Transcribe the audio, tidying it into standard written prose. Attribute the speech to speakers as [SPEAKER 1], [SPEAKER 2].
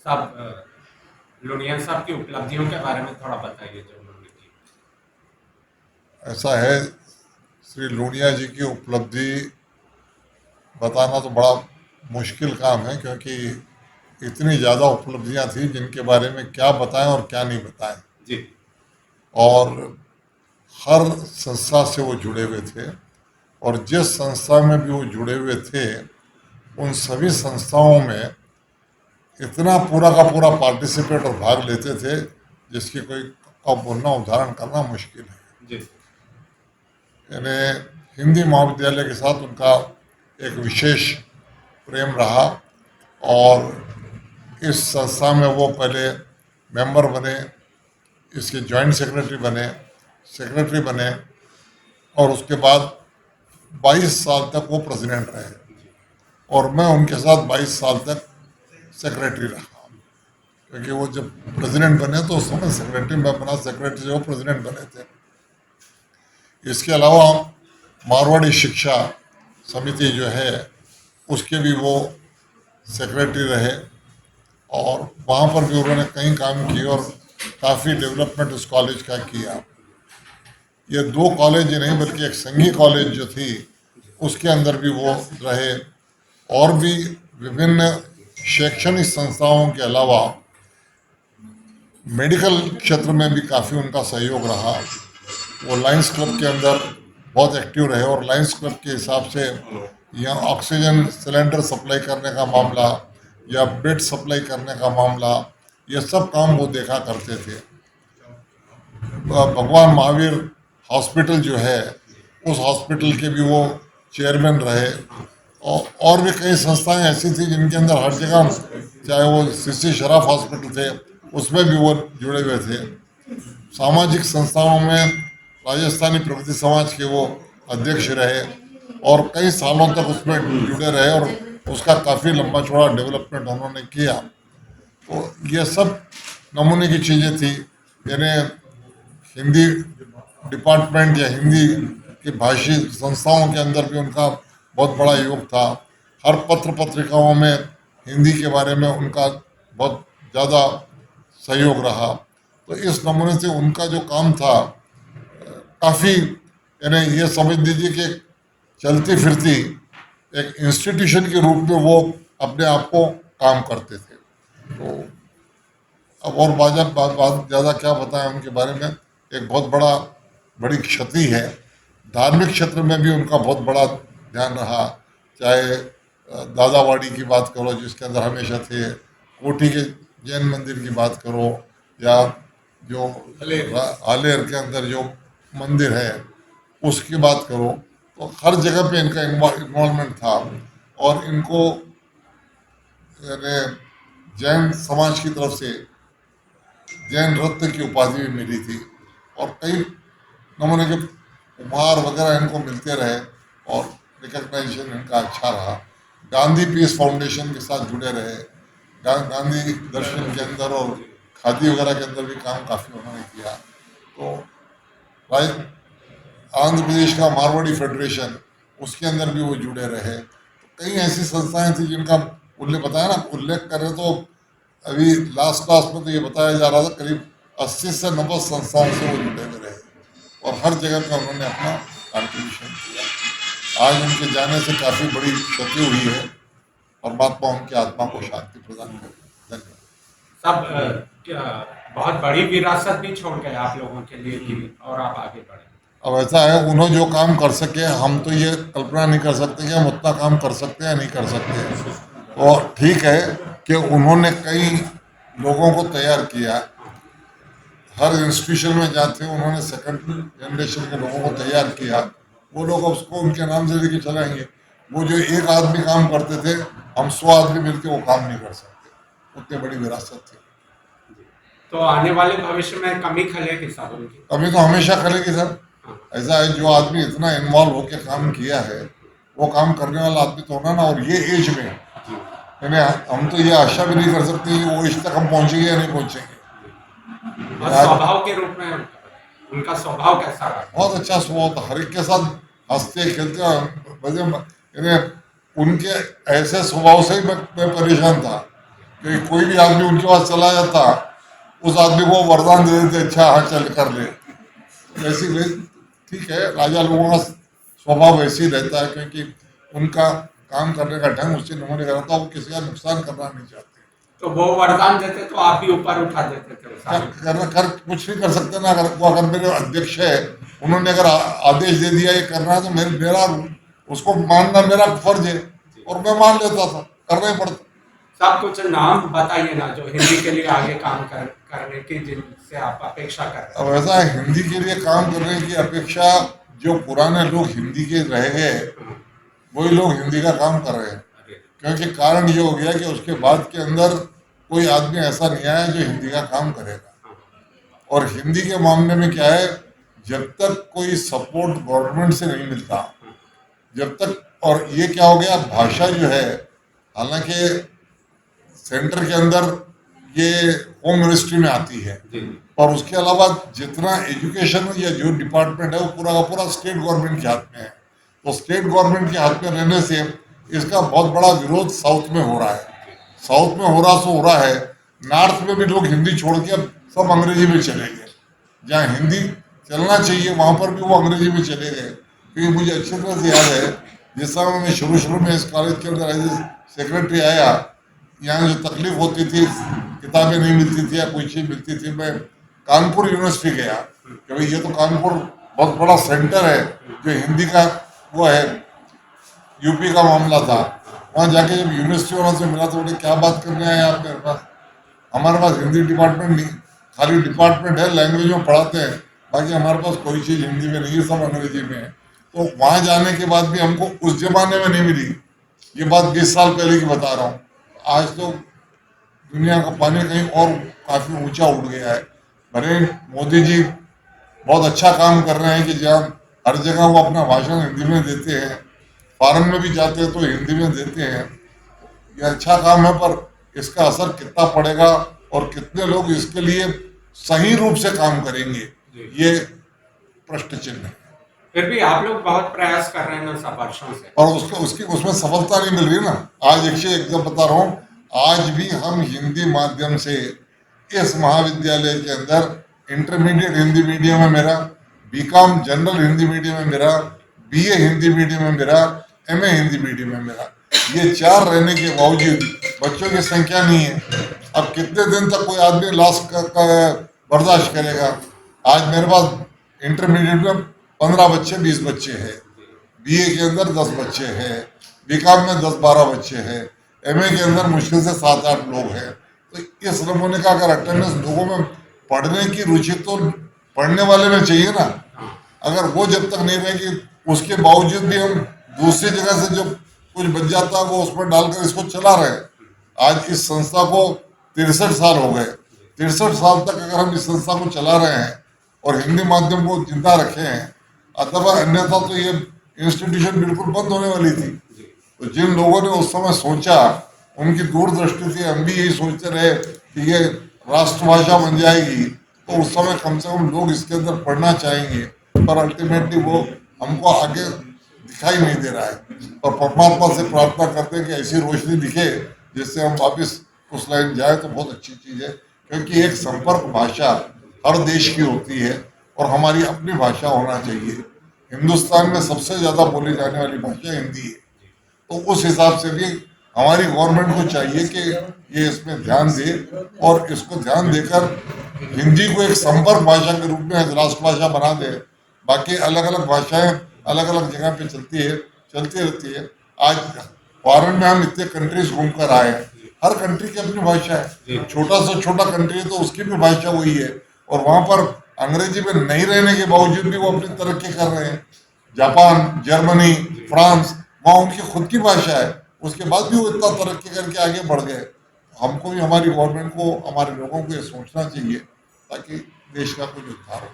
[SPEAKER 1] साहब, लोनिया साहब की उपलब्धियों के बारे में थोड़ा बताइए जो उन्होंने की।
[SPEAKER 2] ऐसा है, श्री लूनिया जी की उपलब्धि बताना तो बड़ा मुश्किल काम है, क्योंकि इतनी ज़्यादा उपलब्धियां थी जिनके बारे में क्या बताएं और क्या नहीं बताएं।
[SPEAKER 1] जी।
[SPEAKER 2] और हर संस्था से वो जुड़े हुए थे, और जिस संस्था में भी वो जुड़े हुए थे उन सभी संस्थाओं में इतना पूरा का पूरा पार्टिसिपेट और भाग लेते थे जिसकी कोई का बोलना उदाहरण करना मुश्किल है।
[SPEAKER 1] जी।
[SPEAKER 2] यानी हिंदी महाविद्यालय के साथ उनका एक विशेष प्रेम रहा, और इस संस्था में वो पहले मेंबर बने, इसके जॉइंट सेक्रेटरी बने, और उसके बाद 22 साल तक वो प्रेसिडेंट रहे, और मैं उनके साथ 22 साल तक सेक्रेटरी रहा। क्योंकि वो जब प्रेसिडेंट बने तो उस समय सेक्रेटरी, मैं बना सेक्रेटरी से वो प्रेसिडेंट बने थे। इसके अलावा मारवाड़ी शिक्षा समिति जो है उसके भी वो सेक्रेटरी रहे, और वहाँ पर भी उन्होंने कई काम किए और काफ़ी डेवलपमेंट उस कॉलेज का किया। ये 2 कॉलेज ही नहीं बल्कि एक संघी कॉलेज जो थी उसके अंदर भी वो रहे, और भी विभिन्न शैक्षणिक संस्थाओं के अलावा मेडिकल क्षेत्र में भी काफ़ी उनका सहयोग रहा। वो लायंस क्लब के अंदर बहुत एक्टिव रहे, और लायंस क्लब के हिसाब से यहाँ ऑक्सीजन सिलेंडर सप्लाई करने का मामला या बेड सप्लाई करने का मामला, ये सब काम वो देखा करते थे। भगवान महावीर हॉस्पिटल जो है उस हॉस्पिटल के भी वो चेयरमैन रहे, और भी कई संस्थाएं ऐसी थी जिनके अंदर हर जगह, चाहे वो सीसी शराफ हॉस्पिटल थे उसमें भी वो जुड़े हुए थे। सामाजिक संस्थाओं में राजस्थानी प्रगति समाज के वो अध्यक्ष रहे, और कई सालों तक उसमें जुड़े रहे, और उसका काफ़ी लंबा चौड़ा डेवलपमेंट उन्होंने किया। तो ये सब नमूने की चीज़ें थी। यानी हिंदी डिपार्टमेंट या हिंदी की भाषी संस्थाओं के अंदर भी उनका बहुत बड़ा योग था। हर पत्र पत्रिकाओं में हिंदी के बारे में उनका बहुत ज़्यादा सहयोग रहा। तो इस नमूने से उनका जो काम था काफ़ी, यानी ये समझ लीजिए कि चलती फिरती एक इंस्टीट्यूशन के रूप में वो अपने आप को काम करते थे। तो अब और बात ज़्यादा क्या बताएं उनके बारे में। एक बहुत बड़ी क्षति है। धार्मिक क्षेत्र में भी उनका बहुत बड़ा ध्यान रहा, चाहे दादावाड़ी की बात करो जिसके अंदर हमेशा थे, कोठी के जैन मंदिर की बात करो, या जो आलेर के अंदर जो मंदिर है उसकी बात करो, तो हर जगह पे इनका इन्वॉल्वमेंट था। और इनको यानी जैन समाज की तरफ से जैन रत्न की उपाधि भी मिली थी, और कई नमूने के उपहार वगैरह इनको मिलते रहे, और रिकग्नाइजेशन इनका अच्छा रहा। गांधी पीस फाउंडेशन के साथ जुड़े रहे, गांधी दर्शन के अंदर और खादी वगैरह के अंदर भी काम काफ़ी उन्होंने किया। तो आंध्र प्रदेश का मारवाड़ी फेडरेशन उसके अंदर भी वो जुड़े रहे। तो कई ऐसी संस्थाएं थी जिनका उल्लेख करें तो अभी लास्ट क्लास में तो ये बताया जा रहा था करीब 80 से 90 संस्थाओं से वो जुड़े हुए रहे, और हर जगह पे उन्होंने अपना कंट्रीब्यूशन किया। आज उनके जाने से काफ़ी बड़ी क्षति हुई है, परमात्मा उनकी आत्मा को शांति प्रदान करे। धन्यवाद
[SPEAKER 1] साहब, क्या बहुत बड़ी विरासत भी छोड़ गए आप लोगों के लिए कि और आप आगे बढ़े।
[SPEAKER 2] अब ऐसा है, उन्होंने जो काम कर सके हम तो ये कल्पना नहीं कर सकते कि हम उतना काम कर सकते हैं या नहीं कर सकते। और ठीक है कि उन्होंने कई लोगों को तैयार किया, हर इंस्टीट्यूशन में जाते उन्होंने सेकंड जनरेशन के लोगों को तैयार किया। वो लोग उसको उनके नाम से लेके चलाएंगे। वो जो एक आदमी काम करते थे, हम 100 आदमी मिलकर वो काम नहीं कर सकते, उतनी बड़ी विरासत थी।
[SPEAKER 1] तो आने वाले भविष्य में कमी खलेगी साहब उनकी।
[SPEAKER 2] कमी तो हमेशा खलेगी सर। ऐसा है, जो आदमी इतना इन्वॉल्व होकर काम किया है वो काम करने वाला आदमी तो होना ना। और ये एज में यानी हम तो ये आशा भी नहीं कर सकते कि वो एज तक हम पहुंचेंगे या नहीं पहुंचेंगे।
[SPEAKER 1] और स्वभाव के रूप में उनका स्वभाव कैसा रहा?
[SPEAKER 2] बहुत अच्छा स्वभाव था, हर एक के साथ हंसते खेलते। यानी उनके ऐसे स्वभाव से ही मैं परेशान था कि कोई भी आदमी उनके पास चला जाता, उस आदमी को वरदान दे देते, अच्छा हाँ चल कर ले। वैसे ठीक है, राजा लोगों का स्वभाव वैसे ही रहता है, क्योंकि उनका काम करने का ढंग उसी नमूने का रहता है, वो किसी का नुकसान करना नहीं चाहते।
[SPEAKER 1] तो वो वरदान देते तो आप भी ऊपर उठा देते थे उस आदमी को।
[SPEAKER 2] कर कुछ नहीं कर सकते ना। अगर वो, अगर मेरे अध्यक्ष है, उन्होंने अगर आदेश दे दिया ये करना है, तो मेरा उसको मानना मेरा फर्ज है, और मैं मान लेता था, करना ही पड़ता।
[SPEAKER 1] सब कुछ नाम बताइए ना जो हिंदी के लिए आगे काम करने की जिनसे आप अपेक्षा कर रहे
[SPEAKER 2] अब ऐसा है, हिंदी के लिए काम करने की अपेक्षा जो पुराने लोग हिंदी के रह गए, वही लोग हिंदी का काम कर रहे हैं।
[SPEAKER 1] हैं।
[SPEAKER 2] क्योंकि कारण ये हो गया कि उसके बाद के अंदर कोई आदमी ऐसा नहीं आया जो हिंदी का काम करेगा। और हिंदी के मामले में क्या है, जब तक कोई सपोर्ट गवर्नमेंट से नहीं मिलता, जब तक, और ये क्या हो गया, भाषा जो है, हालांकि सेंटर के अंदर ये होम मिनिस्ट्री में आती है, और उसके अलावा जितना एजुकेशन या जो डिपार्टमेंट है वो पूरा का पूरा स्टेट गवर्नमेंट के हाथ में है। तो स्टेट गवर्नमेंट के हाथ में रहने से इसका बहुत बड़ा विरोध साउथ में हो रहा है। साउथ में हो रहा सो हो रहा है, नॉर्थ में भी लोग हिंदी छोड़ के अब सब अंग्रेजी में चले गए। जहाँ हिंदी चलना चाहिए वहाँ पर भी वो अंग्रेजी में चले गए। क्योंकि मुझे अच्छी तरह से याद है, जिस समय मैं शुरू में इस कॉलेज के अंदर एज सेक्रेटरी आया, यहाँ जो तकलीफ होती थी, किताबें नहीं मिलती थी या कोई चीज़ मिलती थी, मैं कानपुर यूनिवर्सिटी गया कि भाई ये तो कानपुर बहुत बड़ा सेंटर है जो हिंदी का वो है, यूपी का मामला था। वहाँ जाके जब यूनिवर्सिटी वालों से मिला तो बोले क्या बात करने आए आप मेरे पास, हमारे पास हिंदी डिपार्टमेंट नहीं, खाली डिपार्टमेंट है, लैंग्वेज में पढ़ाते हैं, बाकी हमारे पास कोई चीज़ हिंदी में नहीं है, सब अंग्रेजी में है। तो वहाँ जाने के बाद भी हमको उस जमाने में नहीं मिली, ये बात 20 साल पहले की बता रहा हूँ। आज तो दुनिया का पानी कहीं और काफ़ी ऊंचा उठ गया है। भले मोदी जी बहुत अच्छा काम कर रहे हैं कि जहाँ हर जगह वो अपना भाषण हिंदी में देते हैं, फॉरेन में भी जाते हैं तो हिंदी में देते हैं, ये अच्छा काम है, पर इसका असर कितना पड़ेगा और कितने लोग इसके लिए सही रूप से काम करेंगे, ये प्रश्न चिन्ह है।
[SPEAKER 1] फिर भी आप लोग बहुत प्रयास कर रहे हैं ना सब वर्षों से,
[SPEAKER 2] और उसमें सफलता नहीं मिल रही ना। आज एक बता रहा हूँ, आज भी हम हिंदी माध्यम से इस महाविद्यालय के अंदर इंटरमीडिएट हिंदी मीडियम है मेरा, बीकॉम जनरल हिंदी मीडियम है मेरा, बीए हिंदी मीडियम है मेरा, एमए हिंदी मीडियम है मेरा। ये 4 रहने के बावजूद बच्चों की संख्या नहीं है। अब कितने दिन तक कोई आदमी लॉस बर्दाश्त करेगा। आज मेरे पास इंटरमीडिएट में 15 बच्चे 20 बच्चे हैं, बीए के अंदर 10 बच्चे हैं, बीकॉम में 10-12 बच्चे हैं, एमए के अंदर मुश्किल से 7-8 लोग हैं। तो इस नमूने का अगर अटेंडेंस लोगों में पढ़ने की रुचि तो पढ़ने वाले में चाहिए ना। अगर वो जब तक नहीं रहेगी, उसके बावजूद भी हम दूसरी जगह से जो कुछ बच जाता है वो उसमें डालकर इसको चला रहे हैं। आज इस संस्था को 63 साल हो गए, 63 साल तक अगर हम इस संस्था को चला रहे हैं और हिंदी माध्यम को जिंदा रखे हैं, अथवा अन्यथा तो ये इंस्टीट्यूशन बिल्कुल बंद होने वाली थी। तो जिन लोगों ने उस समय सोचा, उनकी दूरदृष्टि थी, हम भी यही सोचते रहे कि ये राष्ट्रभाषा बन जाएगी, तो उस समय कम से कम लोग इसके अंदर पढ़ना चाहेंगे, पर अल्टीमेटली वो हमको आगे दिखाई नहीं दे रहा है। और परमात्मा से प्रार्थना करते हैं कि ऐसी रोशनी दिखे जिससे हम वापस उस लाइन जाए, तो बहुत अच्छी चीज़ है। क्योंकि एक संपर्क भाषा हर देश की होती है और हमारी अपनी भाषा होना चाहिए। हिंदुस्तान में सबसे ज़्यादा बोली जाने वाली भाषा हिंदी है। तो उस हिसाब से भी हमारी गवर्नमेंट को चाहिए कि ये इसमें ध्यान दे और इसको ध्यान देकर हिंदी को एक संपर्क भाषा के रूप में राष्ट्रभाषा बना दे। बाकी अलग अलग भाषाएं अलग अलग जगह पे चलती रहती है। आज फॉरेन में हम इतने कंट्रीज घूमकर आए हैं, हर कंट्री की अपनी भाषा है। छोटा से छोटा कंट्री है तो उसकी भी भाषा वही है, और वहाँ पर अंग्रेजी में नहीं रहने के बावजूद भी वो अपनी तरक्की कर रहे हैं। जापान, जर्मनी, फ्रांस, वहाँ उनकी खुद की भाषा है, उसके बाद भी वो इतना तरक्की करके आगे बढ़ गए। हमको भी, हमारी गवर्नमेंट को, हमारे लोगों को ये सोचना चाहिए ताकि देश का कुछ उद्धार हो।